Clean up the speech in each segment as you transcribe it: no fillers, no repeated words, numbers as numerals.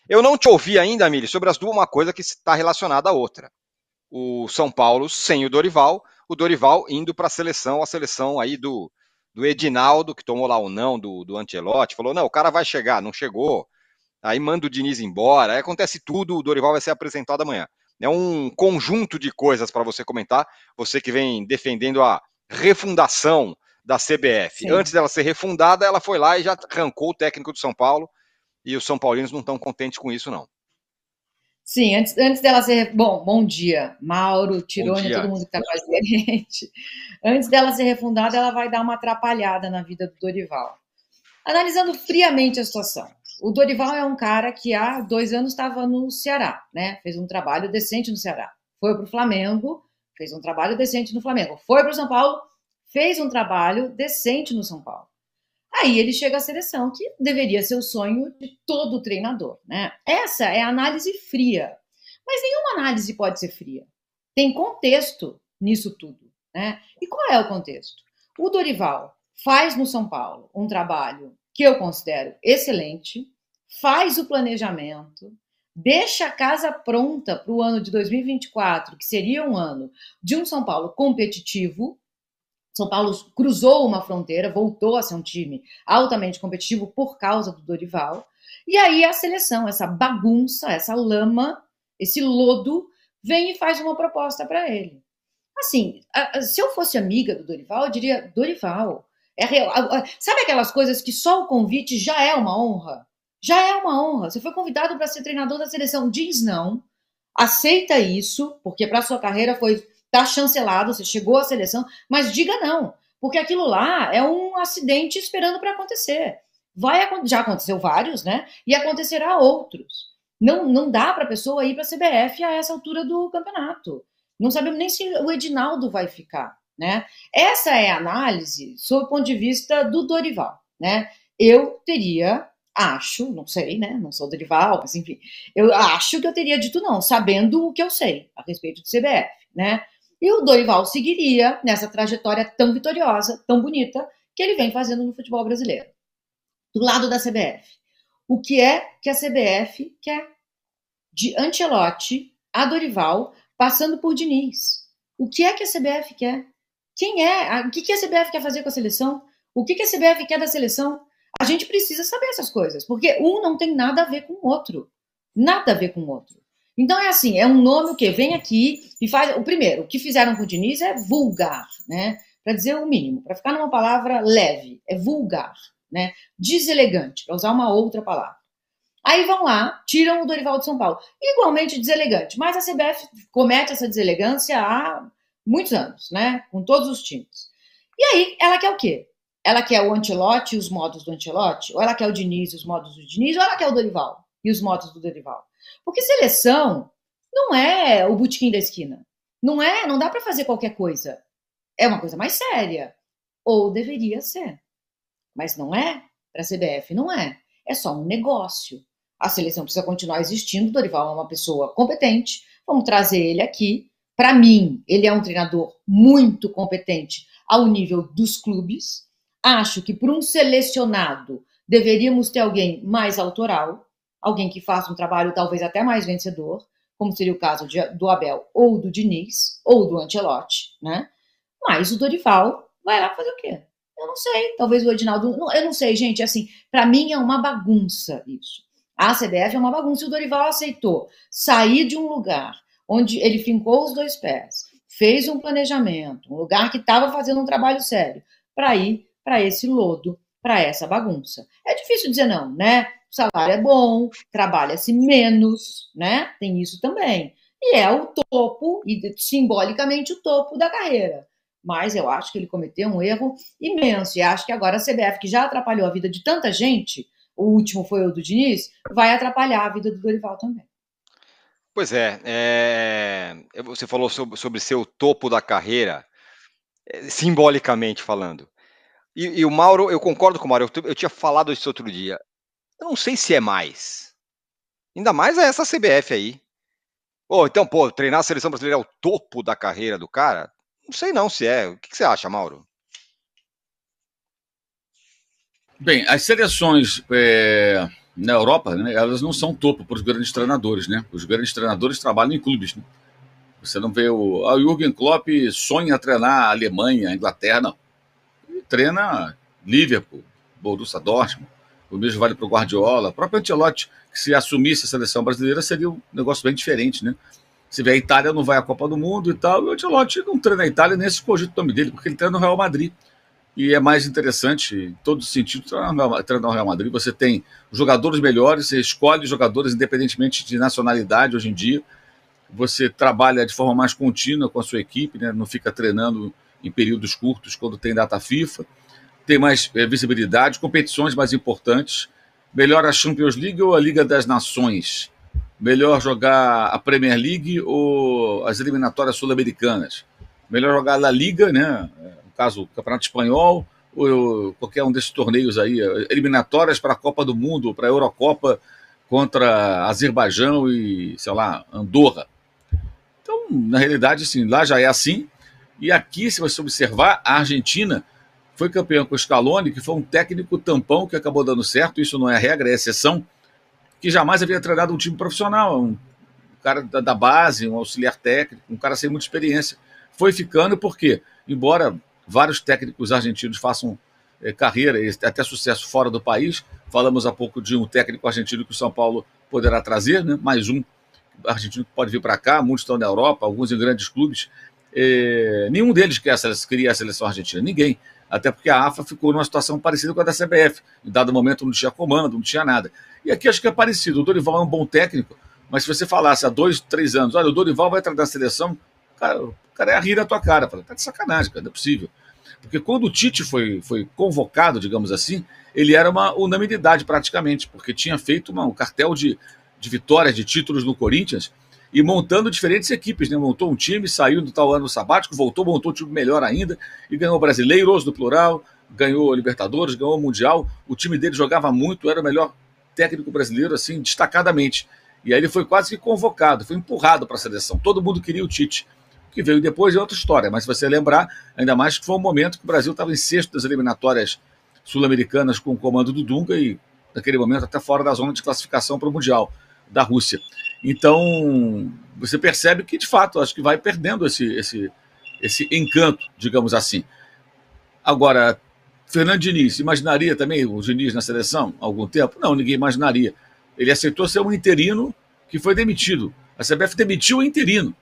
Eu não te ouvi ainda, Mili, sobre as duas, uma coisa que está relacionada à outra. O São Paulo sem o Dorival indo para a seleção aí do Edinaldo, que tomou lá o não do Ancelotti, falou, não, o cara vai chegar, não chegou, aí manda o Diniz embora, aí acontece tudo, o Dorival vai ser apresentado amanhã. É um conjunto de coisas para você comentar, você que vem defendendo a refundação da CBF. Sim. Antes dela ser refundada, ela foi lá e já arrancou o técnico do São Paulo, e os São Paulinos não estão contentes com isso, não. Sim, antes dela ser. Bom dia, Mauro, Bom Tirone, todo dia. mundo que está com a gente. Antes dela ser refundada, ela vai dar uma atrapalhada na vida do Dorival. Analisando friamente a situação, o Dorival é um cara que há 2 anos estava no Ceará, né? Fez um trabalho decente no Ceará. Foi para o Flamengo, fez um trabalho decente no Flamengo. Foi para o São Paulo, fez um trabalho decente no São Paulo. Aí ele chega à seleção, que deveria ser o sonho de todo treinador, né? Essa é a análise fria. Mas nenhuma análise pode ser fria. Tem contexto nisso tudo, né? E qual é o contexto? O Dorival faz no São Paulo um trabalho que eu considero excelente, faz o planejamento, deixa a casa pronta para o ano de 2024, que seria um ano de um São Paulo competitivo. São Paulo cruzou uma fronteira, voltou a ser um time altamente competitivo por causa do Dorival. E aí a seleção, essa bagunça, essa lama, esse lodo, vem e faz uma proposta para ele. Assim, se eu fosse amiga do Dorival, eu diria: Dorival, é real. Sabe aquelas coisas que só o convite já é uma honra? Já é uma honra. Você foi convidado para ser treinador da seleção, diz não, aceita isso, porque para sua carreira foi tá chancelado, você chegou à seleção, mas diga não, porque aquilo lá é um acidente esperando para acontecer. Já aconteceu vários, né? E acontecerá outros. Não dá para a pessoa ir para a CBF a essa altura do campeonato. Não sabemos nem se o Edinaldo vai ficar, né? Essa é a análise sob o ponto de vista do Dorival, né? Eu teria, acho, não sei, né? Não sou Dorival, mas enfim, eu acho que eu teria dito não, sabendo o que eu sei a respeito do CBF, né? E o Dorival seguiria nessa trajetória tão vitoriosa, tão bonita, que ele vem fazendo no futebol brasileiro. Do lado da CBF. O que é que a CBF quer? De Ancelotti a Dorival, passando por Diniz. O que é que a CBF quer? Quem é? O que a CBF quer fazer com a seleção? O que a CBF quer da seleção? A gente precisa saber essas coisas, porque um não tem nada a ver com o outro. Nada a ver com o outro. Então é assim, é um nome que vem aqui e faz. O primeiro, o que fizeram com o Diniz é vulgar, né? Para dizer o mínimo, para ficar numa palavra leve, é vulgar, né? Deselegante, para usar uma outra palavra. Aí vão lá, tiram o Dorival de São Paulo. Igualmente deselegante, mas a CBF comete essa deselegância há muitos anos, né? Com todos os times. E aí, ela quer o quê? Ela quer o Ancelotti e os modos do Ancelotti? Ou ela quer o Diniz e os modos do Diniz? Ou ela quer o Dorival e os modos do Dorival? Porque seleção não é o botequim da esquina. Não dá para fazer qualquer coisa. É uma coisa mais séria. Ou deveria ser. Mas não é. Para a CBF não é. É só um negócio. A seleção precisa continuar existindo. O Dorival é uma pessoa competente. Vamos trazer ele aqui. Para mim, ele é um treinador muito competente ao nível dos clubes. Acho que para um selecionado deveríamos ter alguém mais autoral, alguém que faça um trabalho talvez até mais vencedor, como seria o caso do Abel ou do Diniz ou do Ancelotti, né? Mas o Dorival vai lá fazer o quê? Eu não sei. Talvez o Edinaldo. Eu não sei, gente. Assim, para mim é uma bagunça isso. A CBF é uma bagunça e o Dorival aceitou sair de um lugar onde ele fincou os dois pés, fez um planejamento, um lugar que estava fazendo um trabalho sério, para ir para esse lodo, para essa bagunça. É difícil dizer não, né? O salário é bom, trabalha-se menos, né? Tem isso também. E é o topo, e simbolicamente o topo da carreira. Mas eu acho que ele cometeu um erro imenso. E acho que agora a CBF, que já atrapalhou a vida de tanta gente, o último foi o do Diniz, vai atrapalhar a vida do Dorival também. Pois você falou sobre ser o topo da carreira, simbolicamente falando. E o Mauro, eu concordo com o Mauro, eu tinha falado isso outro dia. Eu não sei se é mais. Ainda mais essa CBF aí. Então, treinar a seleção brasileira é o topo da carreira do cara? Não sei não se é. O que você acha, Mauro? Bem, as seleções na Europa, né, elas não são topo para os grandes treinadores, né? Os grandes treinadores trabalham em clubes, né? Você não vê o Jürgen Klopp sonha treinar a Alemanha, a Inglaterra, não. Ele treina Liverpool, Borussia Dortmund, o mesmo vale para o Guardiola, o próprio Ancelotti, que se assumisse a seleção brasileira seria um negócio bem diferente, né? Você vê a Itália não vai à Copa do Mundo e tal, e o Ancelotti não treina a Itália nem se cogita o nome dele, porque ele treina no Real Madrid. E é mais interessante, em todo sentido, treinar no Real Madrid. Você tem jogadores melhores, você escolhe jogadores independentemente de nacionalidade hoje em dia. Você trabalha de forma mais contínua com a sua equipe, né? Não fica treinando em períodos curtos quando tem data FIFA. Tem mais visibilidade, competições mais importantes. Melhor a Champions League ou a Liga das Nações? Melhor jogar a Premier League ou as eliminatórias sul-americanas? Melhor jogar a Liga, né? No caso, o Campeonato Espanhol, ou qualquer um desses torneios aí, eliminatórias para a Copa do Mundo, para a Eurocopa contra Azerbaijão e, sei lá, Andorra. Então, na realidade, assim, lá já é assim. E aqui, se você observar, a Argentina foi campeã com o Scaloni, que foi um técnico tampão que acabou dando certo. Isso não é regra, é exceção. Que jamais havia treinado um time profissional, um cara da base, um auxiliar técnico, um cara sem muita experiência. Foi ficando porque, embora vários técnicos argentinos façam carreira e até sucesso fora do país, falamos há pouco de um técnico argentino que o São Paulo poderá trazer, né? Mais um argentino que pode vir para cá, muitos estão na Europa, alguns em grandes clubes. Nenhum deles queria a seleção argentina, ninguém. Até porque a AFA ficou numa situação parecida com a da CBF. Em dado momento não tinha comando, não tinha nada. E aqui acho que é parecido. O Dorival é um bom técnico, mas se você falasse há 2, 3 anos, olha, o Dorival vai treinar a seleção, o cara ia rir na tua cara. Fala, tá de sacanagem, cara, não é possível. Porque quando o Tite foi convocado, digamos assim, ele era uma unanimidade praticamente, porque tinha feito um cartel de vitórias, de títulos no Corinthians, e montando diferentes equipes, né? Montou um time, saiu do tal ano sabático, voltou, montou um time melhor ainda, e ganhou Brasileiros no plural, ganhou Libertadores, ganhou o Mundial. O time dele jogava muito, era o melhor técnico brasileiro, assim, destacadamente. E aí ele foi quase que convocado, foi empurrado para a seleção. Todo mundo queria o Tite, que veio depois é outra história, mas se você lembrar, ainda mais que foi um momento que o Brasil estava em sexto das eliminatórias sul-americanas com o comando do Dunga e, naquele momento, até fora da zona de classificação para o Mundial da Rússia. Então, você percebe que, de fato, acho que vai perdendo esse encanto, digamos assim. Agora, Fernando Diniz, imaginaria também o Diniz na seleção há algum tempo? Não, ninguém imaginaria. Ele aceitou ser um interino que foi demitido. A CBF demitiu o interino.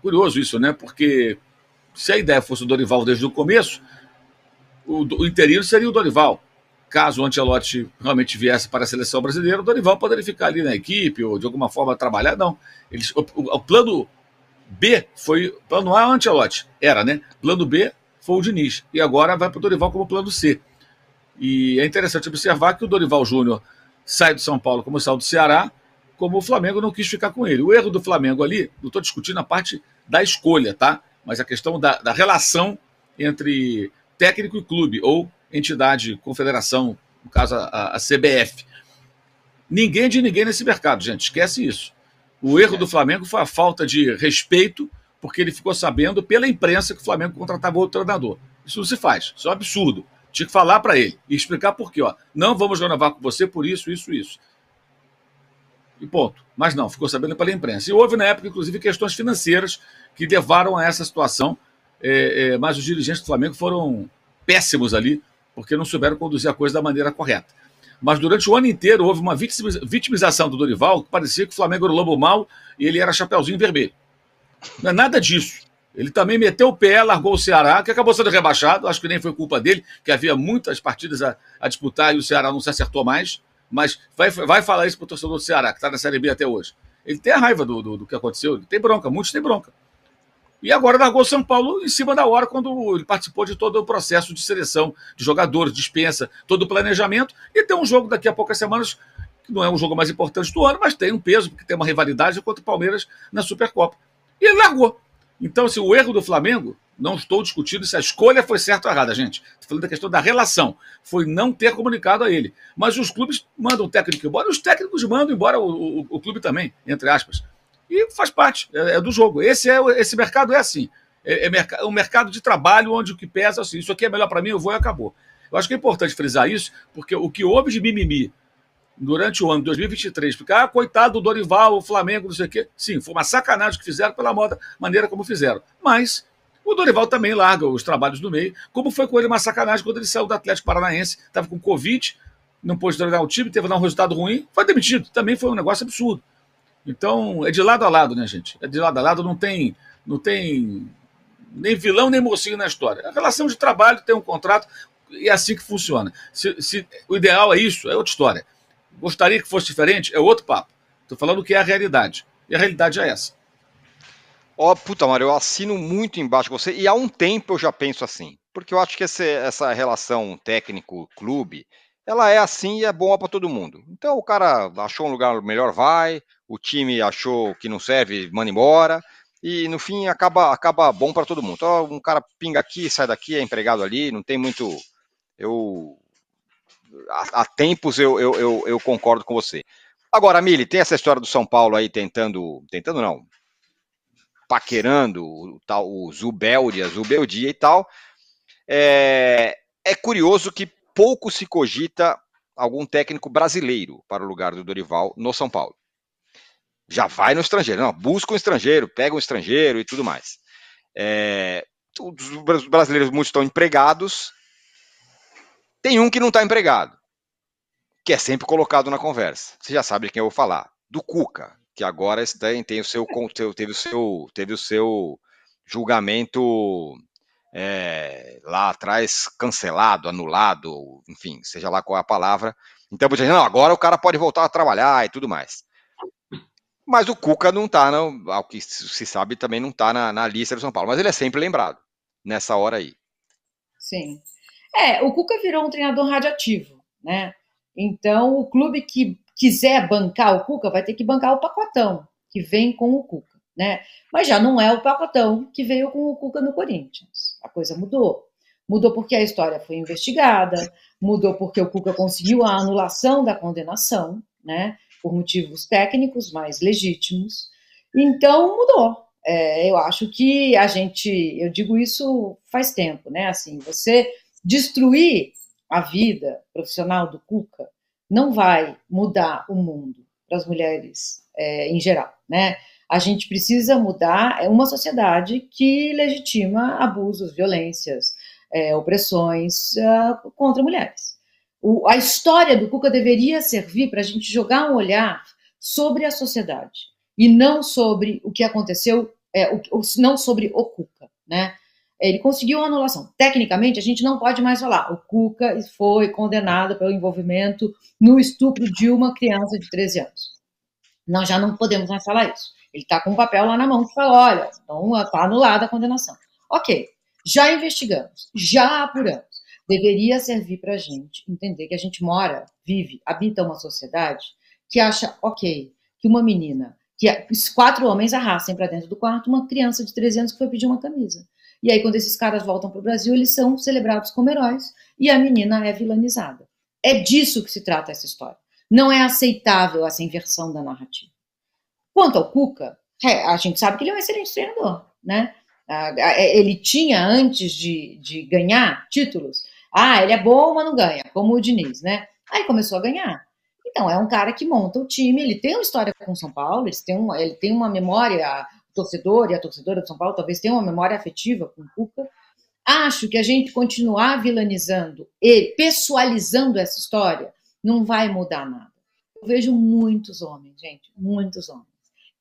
Curioso isso, né? Porque se a ideia fosse o Dorival desde o começo, o interino seria o Dorival. Caso o Ancelotti realmente viesse para a seleção brasileira, o Dorival poderia ficar ali na equipe ou de alguma forma trabalhar. Não. O plano B foi. Plano A, o Ancelotti. Era, né? Plano B foi o Diniz. E agora vai para o Dorival como plano C. E é interessante observar que o Dorival Júnior sai do São Paulo como saiu do Ceará, como o Flamengo não quis ficar com ele. O erro do Flamengo ali, não estou discutindo a parte da escolha, tá? Mas a questão da relação entre técnico e clube, ou entidade, confederação, no caso a CBF. Ninguém é de ninguém nesse mercado, gente, esquece isso. O erro do Flamengo foi a falta de respeito, porque ele ficou sabendo pela imprensa que o Flamengo contratava outro treinador. Isso não se faz, isso é um absurdo. Tinha que falar para ele e explicar por quê. Ó, não vamos renovar com você por isso, isso, isso. E ponto. Mas não, ficou sabendo pela imprensa. E houve, na época, inclusive, questões financeiras que levaram a essa situação, mas os dirigentes do Flamengo foram péssimos ali, porque não souberam conduzir a coisa da maneira correta. Mas durante o ano inteiro houve uma vitimização do Dorival, que parecia que o Flamengo era o lobo mau e ele era chapeuzinho vermelho. Não é nada disso. Ele também meteu o pé, largou o Ceará, que acabou sendo rebaixado, acho que nem foi culpa dele, que havia muitas partidas a disputar e o Ceará não se acertou mais, mas vai falar isso para o torcedor do Ceará, que está na Série B até hoje. Ele tem a raiva do que aconteceu, ele tem bronca, muitos têm bronca. E agora largou o São Paulo em cima da hora, quando ele participou de todo o processo de seleção de jogadores, dispensa, todo o planejamento, e tem um jogo daqui a poucas semanas, que não é um jogo mais importante do ano, mas tem um peso, porque tem uma rivalidade contra o Palmeiras na Supercopa. E ele largou. Então, assim, o erro do Flamengo, não estou discutindo se a escolha foi certa ou errada, gente. Estou falando da questão da relação. Foi não ter comunicado a ele. Mas os clubes mandam o técnico embora, e os técnicos mandam embora o clube também, entre aspas. E faz parte, é do jogo. Esse mercado é assim. É um mercado de trabalho onde o que pesa é assim, isso aqui é melhor para mim, eu vou e acabou. Eu acho que é importante frisar isso, porque o que houve de mimimi durante o ano de 2023, porque, coitado do Dorival, o Flamengo, não sei o quê. Sim, foi uma sacanagem que fizeram pela maneira como fizeram. Mas o Dorival também larga os trabalhos do meio, como foi com ele uma sacanagem quando ele saiu do Atlético Paranaense, estava com Covid, não pôde treinar o time, teve um resultado ruim, foi demitido. Também foi um negócio absurdo. Então, é de lado a lado, né, gente? É de lado a lado, não tem nem vilão nem mocinho na história. A relação de trabalho tem um contrato e é assim que funciona. Se o ideal é isso, é outra história. Gostaria que fosse diferente, é outro papo. Estou falando que é a realidade. E a realidade é essa. Puta, Mário, eu assino muito embaixo com você, e há um tempo eu já penso assim, porque eu acho que essa relação técnico-clube, ela é assim e é boa para todo mundo. Então o cara achou um lugar melhor, vai, o time achou que não serve, manda embora, e no fim acaba bom para todo mundo. Então um cara pinga aqui, sai daqui, é empregado ali, não tem muito... Há tempos eu concordo com você. Agora, Mili, tem essa história do São Paulo aí tentando não, paquerando o Zubeldia e tal. É curioso que pouco se cogita algum técnico brasileiro para o lugar do Dorival no São Paulo. Já vai no estrangeiro, não, busca um estrangeiro, pega um estrangeiro e tudo mais. Os brasileiros muitos estão empregados, tem um que não está empregado, que é sempre colocado na conversa. Você já sabe de quem eu vou falar, do Cuca, que agora teve o seu julgamento lá atrás cancelado, anulado, enfim, seja lá qual é a palavra. Então, você diz, não, agora o cara pode voltar a trabalhar e tudo mais. Mas o Cuca não está, ao que se sabe, também não está na lista do São Paulo. Mas ele é sempre lembrado nessa hora aí. Sim. O Cuca virou um treinador radioativo, né? Então, o clube que quiser bancar o Cuca vai ter que bancar o pacotão que vem com o Cuca, né? Mas já não é o pacotão que veio com o Cuca no Corinthians. A coisa mudou. Mudou porque a história foi investigada, mudou porque o Cuca conseguiu a anulação da condenação, né? Por motivos técnicos mais legítimos. Então, mudou. Eu acho que eu digo isso faz tempo, né? Assim, você destruir a vida profissional do Cuca não vai mudar o mundo para as mulheres em geral, né? A gente precisa mudar uma sociedade que legitima abusos, violências, opressões contra mulheres. A história do Cuca deveria servir para a gente jogar um olhar sobre a sociedade e não sobre o que aconteceu, não sobre o Cuca, né? Ele conseguiu uma anulação. Tecnicamente, a gente não pode mais falar. O Cuca foi condenado pelo envolvimento no estupro de uma criança de 13 anos. Nós já não podemos mais falar isso. Ele está com um papel lá na mão que fala, olha, então está anulada a condenação. Ok, já investigamos, já apuramos. Deveria servir para a gente entender que a gente habita uma sociedade que acha, ok, que uma menina, que 4 homens arrastem para dentro do quarto uma criança de 13 anos que foi pedir uma camisa. E aí, quando esses caras voltam para o Brasil, eles são celebrados como heróis e a menina é vilanizada. É disso que se trata essa história. Não é aceitável essa inversão da narrativa. Quanto ao Cuca, a gente sabe que ele é um excelente treinador, né? Ele tinha, antes de ganhar títulos, ele é bom, mas não ganha, como o Diniz, né? Aí começou a ganhar. Então, é um cara que monta o time, ele tem uma história com o São Paulo, ele tem uma memória, o torcedor e a torcedora do São Paulo talvez tenham uma memória afetiva com o Cuca. Acho que a gente continuar vilanizando e pessoalizando essa história não vai mudar nada. Eu vejo muitos homens, gente, muitos homens,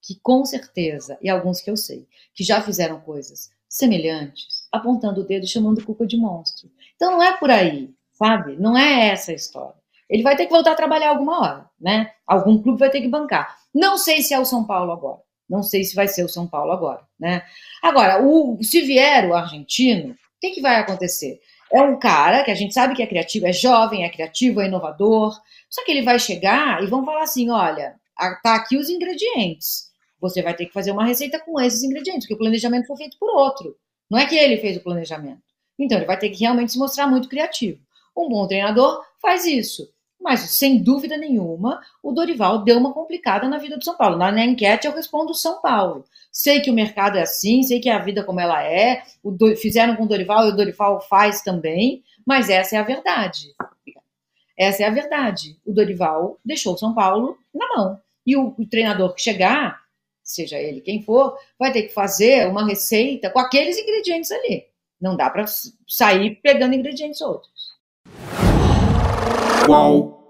que com certeza, e alguns que eu sei, que já fizeram coisas semelhantes, apontando o dedo e chamando o Cuca de monstro. Então não é por aí, sabe? Não é essa a história. Ele vai ter que voltar a trabalhar alguma hora, né? Algum clube vai ter que bancar. Não sei se é o São Paulo agora. Não sei se vai ser o São Paulo agora, né? Agora, se vier o argentino, o que vai acontecer? É um cara que a gente sabe que é criativo, é jovem, é criativo, é inovador, só que ele vai chegar e vão falar assim, olha, tá aqui os ingredientes. Você vai ter que fazer uma receita com esses ingredientes, porque o planejamento foi feito por outro. Não é que ele fez o planejamento. Então, ele vai ter que realmente se mostrar muito criativo. Um bom treinador faz isso. Mas, sem dúvida nenhuma, o Dorival deu uma complicada na vida do São Paulo. Na enquete, eu respondo São Paulo. Sei que o mercado é assim, sei que a vida como ela é. Fizeram com o Dorival e o Dorival faz também, mas essa é a verdade. Essa é a verdade. O Dorival deixou o São Paulo na mão. E o treinador que chegar, seja ele quem for, vai ter que fazer uma receita com aqueles ingredientes ali. Não dá para sair pegando ingredientes outros. Qual